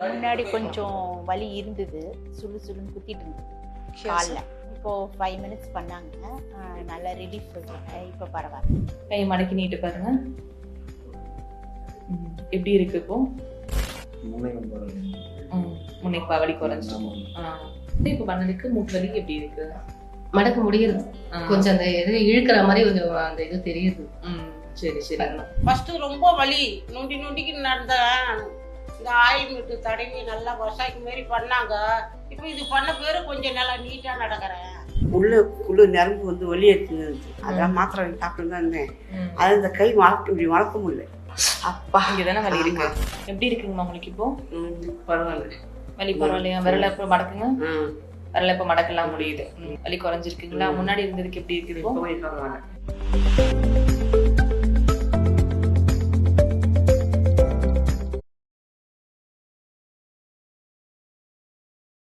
முன்னாடி கொஞ்சம் வலி இருந்தது, சுடு சுடுன்னு குத்திட்டு இருந்தது காலில். இப்போ 5 மினிட்ஸ் பண்ணாங்க, நல்ல ரிலீஃப். இப்போ பரவாயில்ல. கை மடக்கி நீட்டு பாருங்க, எப்படி இருக்கு இப்போ? முன்னைக்கு வலி குறைஞ்சிடும். இப்போ பண்ணதுக்கு மூட்டு வலி எப்படி இருக்கு? மடக்க முடியுது, கொஞ்சம் அந்த இது இழுக்கிற மாதிரி கொஞ்சம் அந்த இது தெரியுது. சரி சரி. ஃபர்ஸ்ட் ரொம்ப வலி, நொண்டி நொண்டிக்கு நடந்தேன். இந்த ஆயில் மிட்டு தடவி நல்லா வசாய்க்கு மாரி பண்ணாங்க. இப்போ இது பண்ண பேரு கொஞ்சம் நல்லா நீட்டா நடக்கிறேன். உள்ள நரம்பு வந்து வலி எடுத்துருந்துச்சு, அதான் மாத்திரை சாப்பிட்டு தான் இருந்தேன். அது இந்த கை இப்படி வளர்க்க முடியல. அப்பா இங்கதானே வலி இருக்கு. எப்படி இருக்குங்கம்மா உங்களுக்கு இப்போ? பரவாயில்ல, வலி பரவாயில்லையா? விரல இப்போ மடக்குங்க, விரல இப்போ மடக்கலாம் முடியுது. வலி குறைஞ்சிருக்குங்களா? முன்னாடி இருந்ததுக்கு எப்படி இருக்கு இப்போ? பரவாயில்ல.